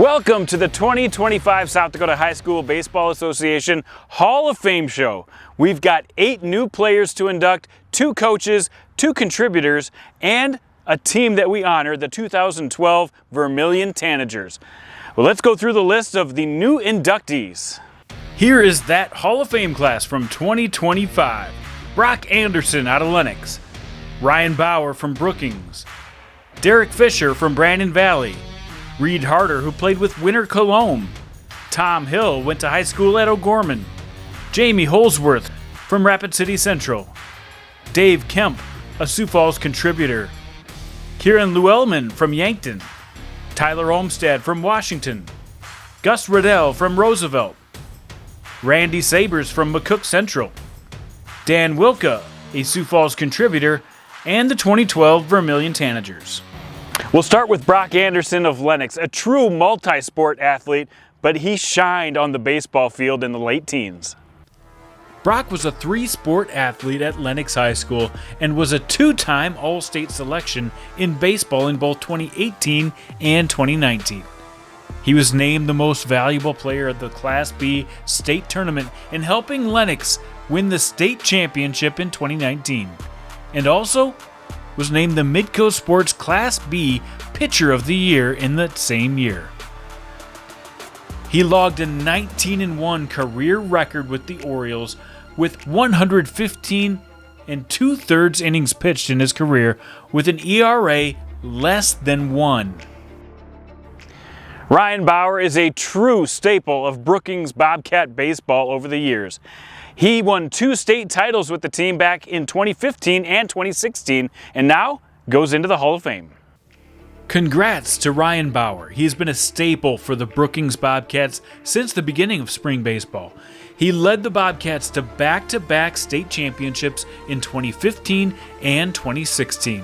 Welcome to the 2025 South Dakota High School Baseball Association Hall of Fame show. We've got 8 new players to induct, 2 coaches, 2 contributors, and a team that we honor, the 2012 Vermillion Tanagers. Well, let's go through the list of the new inductees. Here is that Hall of Fame class from 2025. Brock Anderson out of Lennox, Ryan Bauer from Brookings, Derek Fischer from Brandon Valley, Reed Harter, who played with Winter Colome, Tom Hill went to high school at O'Gorman, Jamie Holsworth from Rapid City Central, Dave Kemp, a Sioux Falls contributor, Kieren Luellman from Yankton, Tyler Olmstead from Washington, Gus Radel from Roosevelt, Randy Sabers from McCook Central, Dan Wilka, a Sioux Falls contributor, and the 2012 Vermillion Tanagers. We'll start with Brock Anderson of Lennox, a true multi-sport athlete, but he shined on the baseball field in the late teens. Brock was a 3-sport athlete at Lennox High School and was a 2-time All-State selection in baseball in both 2018 and 2019. He was named the most valuable player of the Class B state tournament in helping Lennox win the state championship in 2019, and also was named the Midco Sports Class B Pitcher of the Year in that same year. He logged a 19-1 career record with the Orioles with 115 2/3 innings pitched in his career with an ERA less than 1. Ryan Bauer is a true staple of Brookings Bobcat baseball over the years. He won 2 state titles with the team back in 2015 and 2016, and now goes into the Hall of Fame. Congrats to Ryan Bauer. He has been a staple for the Brookings Bobcats since the beginning of spring baseball. He led the Bobcats to back-to-back state championships in 2015 and 2016.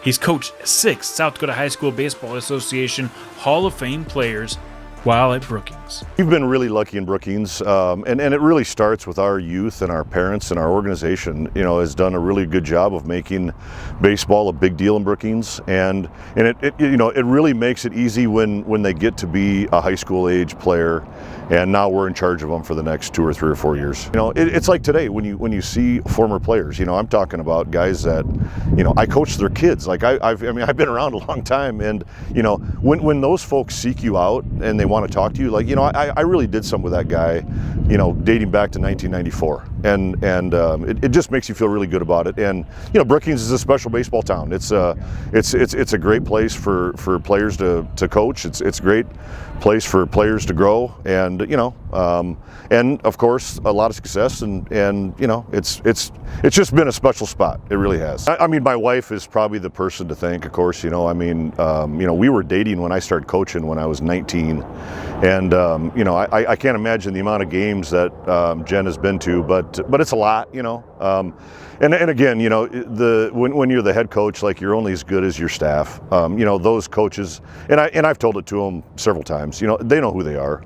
He's coached 6 South Dakota High School Baseball Association Hall of Fame players while at Brookings. We've been really lucky in Brookings, and it really starts with our youth and our parents, and our organization, has done a really good job of making baseball a big deal in Brookings, and it really makes it easy when they get to be a high school age player, and now we're in charge of them for the next 2 or 3 or 4 years. It's like today when you see former players. I'm talking about guys that, I coach their kids. Like I've been around a long time, and when those folks seek you out and they want to talk to you, like I really did something with that guy, dating back to 1994, and it just makes you feel really good about it. And Brookings is a special baseball town. It's a great place for players to coach. It's a great place for players to grow, and of course a lot of success, and it's just been a special spot. It really has. I mean, my wife is probably the person to thank, of course. We were dating when I started coaching when I was 19, and I can't imagine the amount of games that Jen has been to, but it's a lot. And again, when you're the head coach, like, you're only as good as your staff. Those coaches, and I've told it to them several times. They know who they are.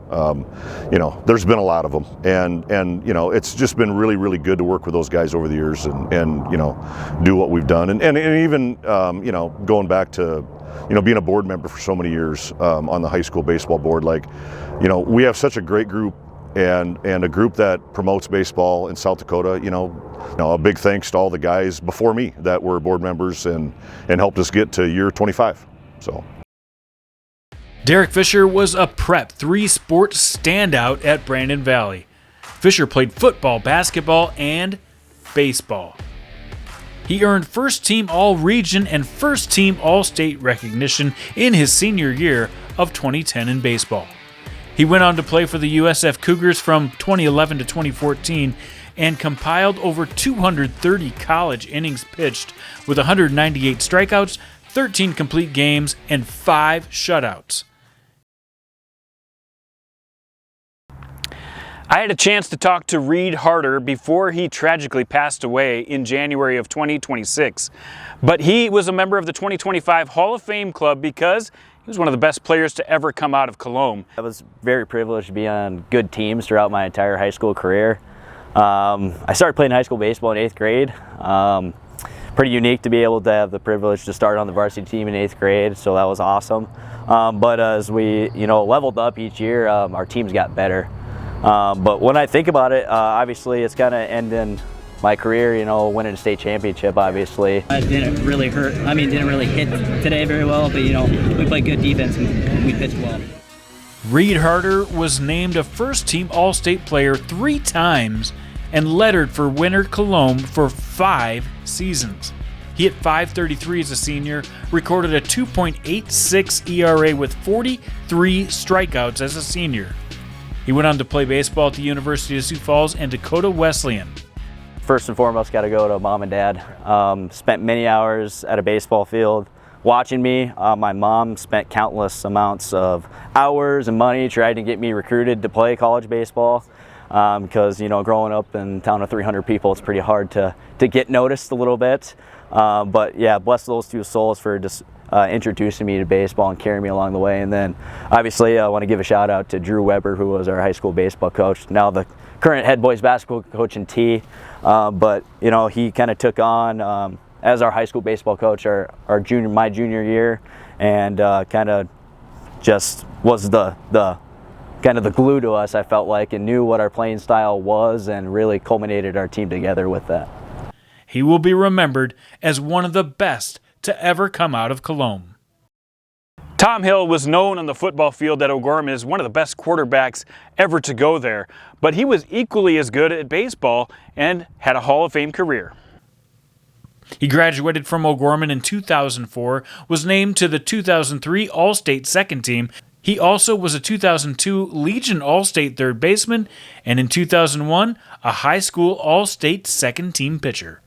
There's been a lot of them, and it's just been really, really good to work with those guys over the years, and do what we've done, and even going back to being a board member for so many years on the high school baseball board. Like, we have such a great group, and a group that promotes baseball in South Dakota. A big thanks to all the guys before me that were board members and helped us get to year 25. So, Derek Fischer was a prep 3-sport standout at Brandon Valley. Fischer played football, basketball, and baseball. He earned first-team All-Region and first-team All-State recognition in his senior year of 2010 in baseball. He went on to play for the USF Cougars from 2011 to 2014 and compiled over 230 college innings pitched with 198 strikeouts, 13 complete games, and 5 shutouts. I had a chance to talk to Reed Harter before he tragically passed away in January of 2026. But he was a member of the 2025 Hall of Fame Club because he was one of the best players to ever come out of Colome. I was very privileged to be on good teams throughout my entire high school career. I started playing high school baseball in 8th grade. Pretty unique to be able to have the privilege to start on the varsity team in 8th grade, so that was awesome. But as we, leveled up each year, our teams got better. But when I think about it, obviously it's kind of ending my career, winning a state championship, obviously. It didn't really hurt. Didn't really hit today very well, but, we played good defense and we pitched well. Reed Harter was named a first-team All-State player 3 times and lettered for winner Colome for 5 seasons. He hit .533 as a senior, recorded a 2.86 ERA with 43 strikeouts as a senior. He went on to play baseball at the University of Sioux Falls and Dakota Wesleyan. First and foremost, got to go to mom and dad. Spent many hours at a baseball field watching me. My mom spent countless amounts of hours and money trying to get me recruited to play college baseball. Because, growing up in a town of 300 people, it's pretty hard to get noticed a little bit. But yeah, bless those 2 souls for just introducing me to baseball and carrying me along the way. And then obviously I want to give a shout out to Drew Weber, who was our high school baseball coach, now the current head boys basketball coach in T. But he kind of took on as our high school baseball coach my junior year, and kind of just was the kind of the glue to us, I felt like, and knew what our playing style was and really culminated our team together with that. He will be remembered as one of the best to ever come out of Colome. Tom Hill was known on the football field at O'Gorman as one of the best quarterbacks ever to go there, but he was equally as good at baseball and had a Hall of Fame career. He graduated from O'Gorman in 2004, was named to the 2003 All-State second team. He also was a 2002 Legion All-State third baseman, and in 2001, a high school All-State second team pitcher.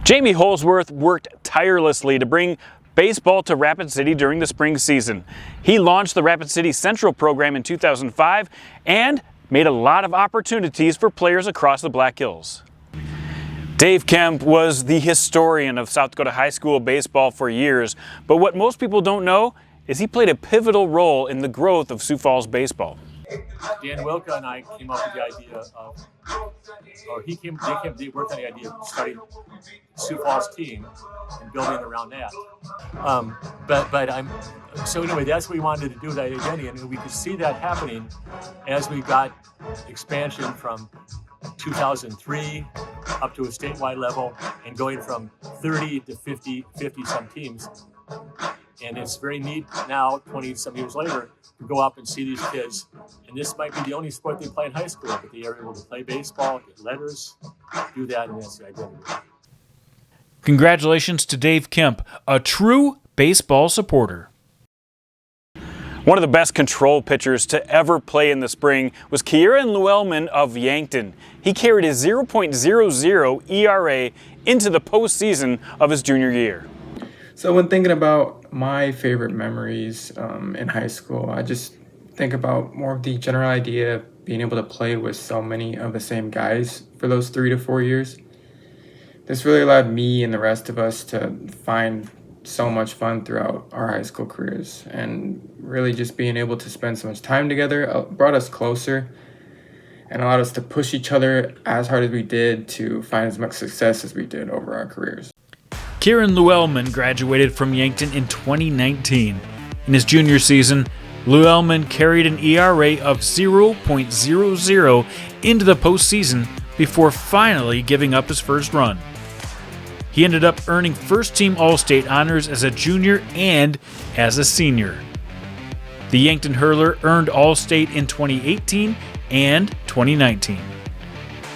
Jamie Holsworth worked tirelessly to bring baseball to Rapid City during the spring season. He launched the Rapid City Central program in 2005 and made a lot of opportunities for players across the Black Hills. Dave Kemp was the historian of South Dakota high school baseball for years, but what most people don't know is he played a pivotal role in the growth of Sioux Falls baseball. Dan Wilka and I came up with the idea of, they worked on the idea of starting Sioux Falls team and building around that. So anyway, that's what we wanted to do with that identity, and we could see that happening as we got expansion from 2003 up to a statewide level and going from 30 to 50 some teams. And it's very neat now, 20-some years later, to go up and see these kids. And this might be the only sport they play in high school, but they are able to play baseball, get letters, do that, and that's the identity. Congratulations to Dave Kemp, a true baseball supporter. One of the best control pitchers to ever play in the spring was Kieren Luellman of Yankton. He carried a 0.00 ERA into the postseason of his junior year. So when thinking about my favorite memories in high school, I just think about more of the general idea of being able to play with so many of the same guys for those 3 to 4 years. This really allowed me and the rest of us to find so much fun throughout our high school careers, and really just being able to spend so much time together brought us closer and allowed us to push each other as hard as we did to find as much success as we did over our careers. Kieren Luellman graduated from Yankton in 2019. In his junior season, Luellman carried an ERA of 0.00 into the postseason before finally giving up his first run. He ended up earning first-team All-State honors as a junior and as a senior. The Yankton hurler earned All-State in 2018 and 2019.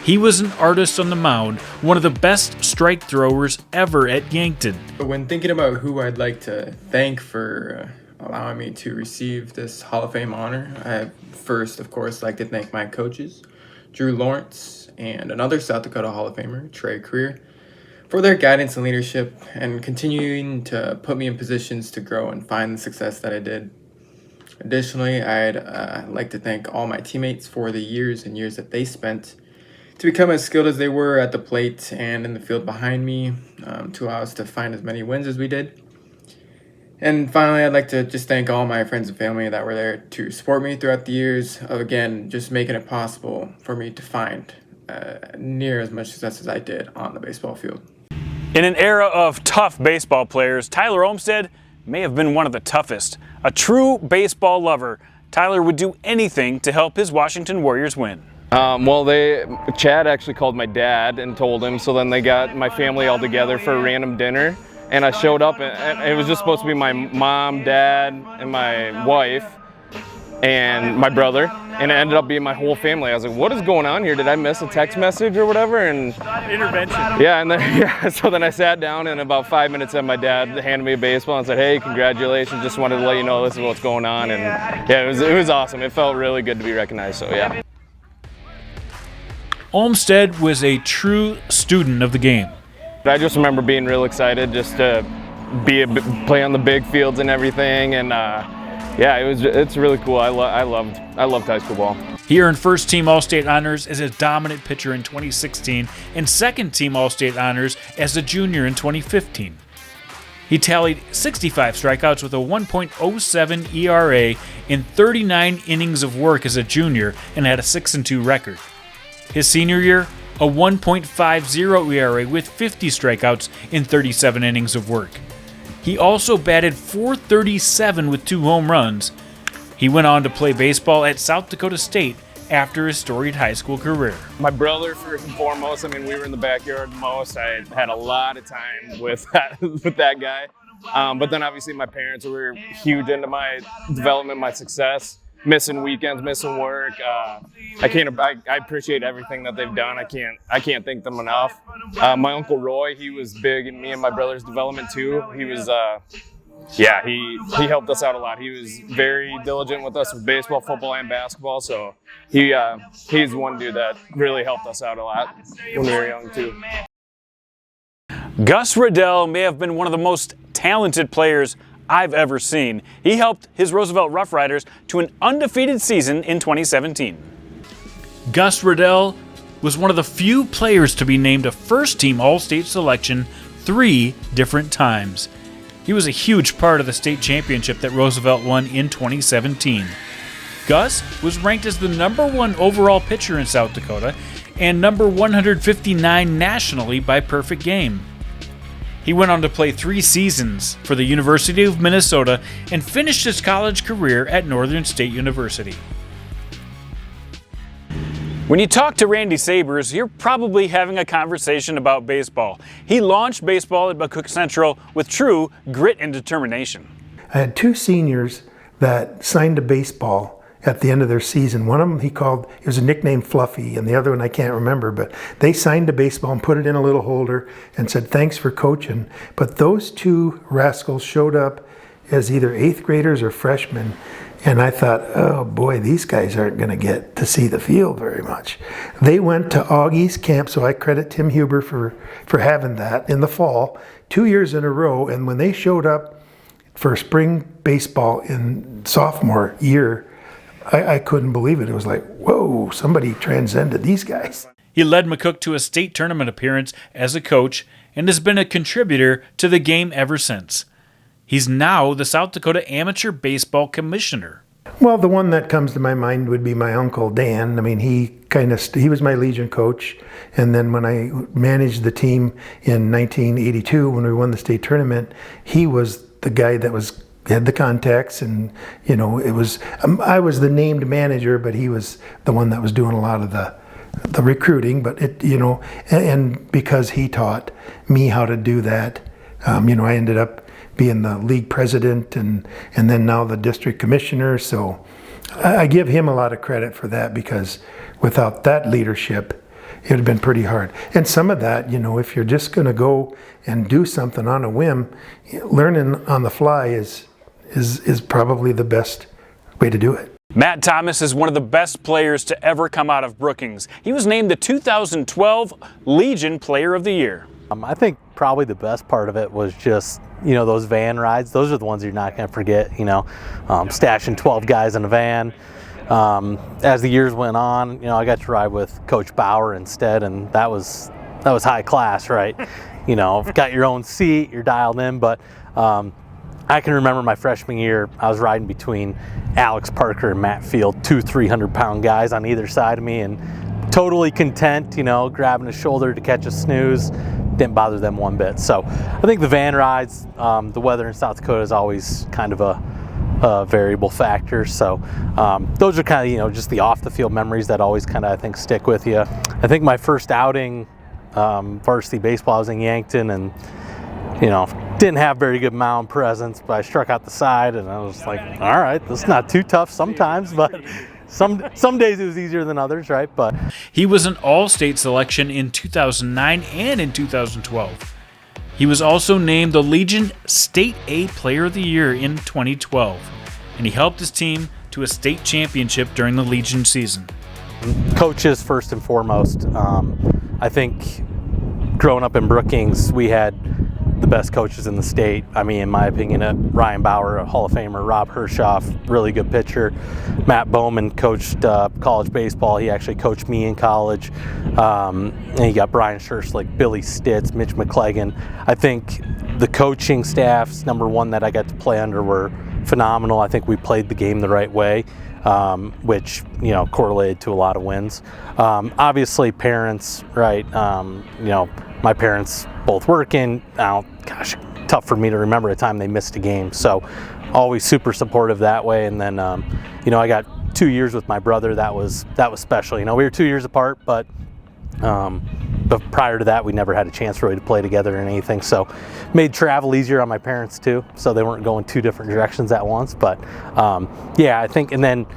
He was an artist on the mound, one of the best strike throwers ever at Yankton. When thinking about who I'd like to thank for allowing me to receive this Hall of Fame honor, I first, of course, like to thank my coaches, Drew Lawrence, and another South Dakota Hall of Famer, Trey Creer, for their guidance and leadership and continuing to put me in positions to grow and find the success that I did. Additionally, I'd like to thank all my teammates for the years and years that they spent to become as skilled as they were at the plate and in the field behind me, to allow us to find as many wins as we did. And finally, I'd like to just thank all my friends and family that were there to support me throughout the years of, again, just making it possible for me to find near as much success as I did on the baseball field. In an era of tough baseball players, Tyler Olmstead may have been one of the toughest. A true baseball lover, Tyler would do anything to help his Washington Warriors win. Chad actually called my dad and told him, so then they got my family all together for a random dinner, and I showed up, and it was just supposed to be my mom, dad, and my wife, and my brother, and it ended up being my whole family. I was like, what is going on here? Did I miss a text message or whatever? And Intervention. yeah, and then so then I sat down, and about 5 minutes in, my dad handed me a baseball and said, hey, congratulations, just wanted to let you know this is what's going on. And yeah, it was awesome. It felt really good to be recognized, so yeah. Olmstead was a true student of the game. I just remember being real excited just to play on the big fields and everything, and yeah, it's really cool. I loved high school ball. He earned first-team All-State honors as a dominant pitcher in 2016 and second-team All-State honors as a junior in 2015. He tallied 65 strikeouts with a 1.07 ERA in 39 innings of work as a junior and had a 6-2 record. His senior year, a 1.50 ERA with 50 strikeouts in 37 innings of work. He also batted .437 with 2 home runs. He went on to play baseball at South Dakota State after his storied high school career. My brother, first and foremost, I mean, we were in the backyard most. I had a lot of time with that guy. But then obviously my parents were huge into my development, my success. Missing weekends, missing work. I appreciate everything that they've done. I can't thank them enough. My Uncle Roy, he was big in me and my brother's development too. He was, he helped us out a lot. He was very diligent with us with baseball, football, and basketball. So he's one dude that really helped us out a lot when we were young too. Gus Radel may have been one of the most talented players I've ever seen. He helped his Roosevelt Rough Riders to an undefeated season in 2017. Gus Radel was one of the few players to be named a first-team All-State selection 3 different times. He was a huge part of the state championship that Roosevelt won in 2017. Gus was ranked as the #1 overall pitcher in South Dakota and number 159 nationally by Perfect Game. He went on to play 3 seasons for the University of Minnesota and finished his college career at Northern State University. When you talk to Randy Sabers, you're probably having a conversation about baseball. He launched baseball at McCook Central with true grit and determination. I had 2 seniors that signed a baseball at the end of their season. One of them it was a nickname Fluffy, and the other one I can't remember, but they signed a baseball and put it in a little holder and said, thanks for coaching. But those 2 rascals showed up as either 8th graders or freshmen, and I thought, oh boy, these guys aren't going to get to see the field very much. They went to Augie's camp, so I credit Tim Huber for having that in the fall, 2 years in a row, and when they showed up for spring baseball in sophomore year, I couldn't believe it. It was like, whoa, somebody transcended these guys. He led McCook to a state tournament appearance as a coach and has been a contributor to the game ever since. He's now the South Dakota Amateur Baseball Commissioner. Well, the one that comes to my mind would be my Uncle Dan. I mean, he was my Legion coach. And then when I managed the team in 1982, when we won the state tournament, he was the guy that had the contacts, and it was I was the named manager, but he was the one that was doing a lot of the recruiting. But and because he taught me how to do that, I ended up being the league president and then now the district commissioner. So I give him a lot of credit for that, because without that leadership, it would have been pretty hard. And some of that, if you're just going to go and do something on a whim, learning on the fly is probably the best way to do it. Matt Thomas is one of the best players to ever come out of Brookings. He was named the 2012 Legion Player of the Year. I think probably the best part of it was just, those van rides. Those are the ones you're not going to forget, stashing 12 guys in a van. As the years went on, I got to ride with Coach Bauer instead, and that was high class, right? Got your own seat, you're dialed in, but I can remember my freshman year, I was riding between Alex Parker and Matt Field, 2 300-pound guys on either side of me, and totally content, grabbing a shoulder to catch a snooze, didn't bother them one bit. So I think the van rides, the weather in South Dakota is always kind of a variable factor. So those are kind of, you know, just the off the field memories that always kind of, I think, stick with you. I think my first outing, varsity baseball, I was in Yankton, and you know, didn't have very good mound presence, but I struck out the side, and I was like, all right, this is not too tough sometimes, but some days it was easier than others, right? But he was an all-state selection in 2009 and in 2012. He was also named the Legion State A Player of the Year in 2012, and he helped his team to a state championship during the Legion season. Coaches first and foremost. I think growing up in Brookings, we had the best coaches in the state. I mean, in my opinion, Ryan Bauer, a Hall of Famer, Rob Hershoff, really good pitcher. Matt Bowman coached college baseball. He actually coached me in college. And you got Brian Schurslick, Billy Stitz, Mitch McClegan. I think the coaching staffs, number one, that I got to play under were phenomenal. I think we played the game the right way, which, you know, correlated to a lot of wins. Obviously, parents, right? You know, my parents both working. Now, gosh, tough for me to remember a time they missed a game. So, always super supportive that way. And then, you know, I got 2 years with my brother. That was special. You know, we were 2 years apart, but prior to that, we never had a chance really to play together or anything. So, made travel easier on my parents too. So they weren't going two different directions at once. But yeah, I think. And then,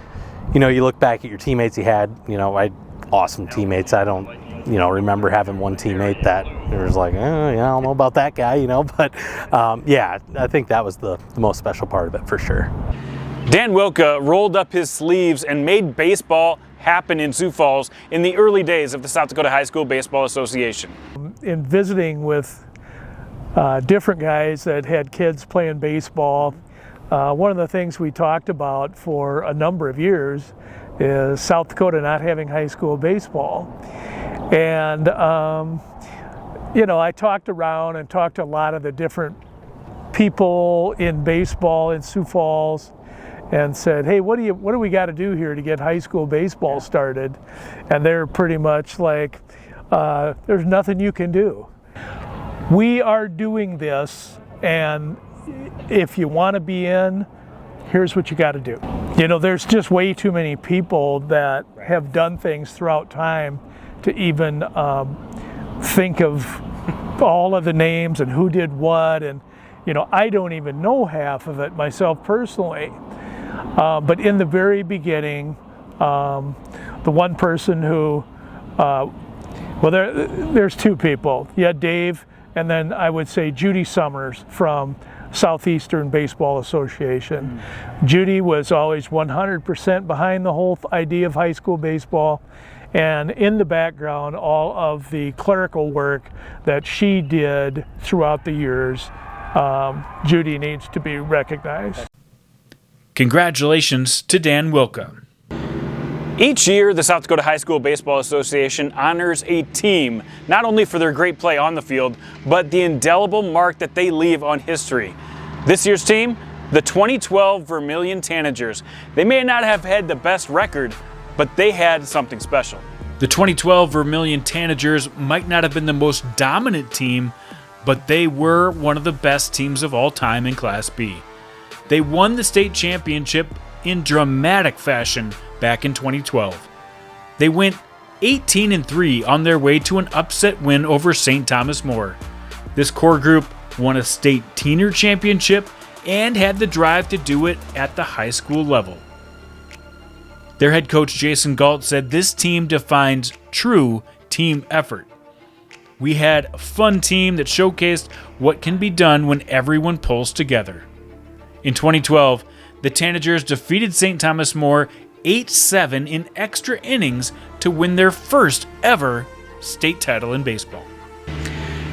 you know, you look back at your teammates you had. You know, I had awesome teammates. I don't, you know, remember having one teammate that was like, yeah, I don't know about that guy, you know, but yeah, I think that was the most special part of it for sure. Dan Wilka rolled up his sleeves and made baseball happen in Sioux Falls in the early days of the South Dakota High School Baseball Association. In visiting with different guys that had kids playing baseball, one of the things we talked about for a number of years is South Dakota not having high school baseball. And, you know, I talked around and talked to a lot of the different people in baseball in Sioux Falls and said, hey, what do we got to do here to get high school baseball started? And they're pretty much like, there's nothing you can do. We are doing this, and if you want to be in, here's what you got to do. You know, there's just way too many people that have done things throughout time to even think of all of the names and who did what, and you know, I don't even know half of it myself personally. But in the very beginning, the one person who, well, there's two people. You had Dave, and then I would say Judy Summers from Southeastern Baseball Association. Judy was always 100% behind the whole idea of high school baseball, and in the background, all of the clerical work that she did throughout the years. Judy needs to be recognized. Congratulations to Dan Wilka. Each year, the South Dakota High School Baseball Association honors a team, not only for their great play on the field, but the indelible mark that they leave on history. This year's team, the 2012 Vermillion Tanagers. They may not have had the best record, but they had something special. The 2012 Vermillion Tanagers might not have been the most dominant team, but they were one of the best teams of all time in Class B. They won the state championship in dramatic fashion back in 2012. They went 18-3 on their way to an upset win over St. Thomas More. This core group won a state teener championship and had the drive to do it at the high school level. Their head coach Jason Galt said this team defines true team effort. We had a fun team that showcased what can be done when everyone pulls together. In 2012, the Tanagers defeated St. Thomas More 8-7 in extra innings to win their first ever state title in baseball.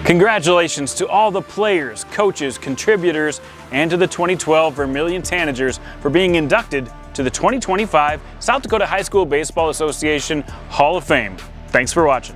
Congratulations to all the players, coaches, contributors, and to the 2012 Vermillion Tanagers for being inducted to the 2025 South Dakota High School Baseball Association Hall of Fame. Thanks for watching.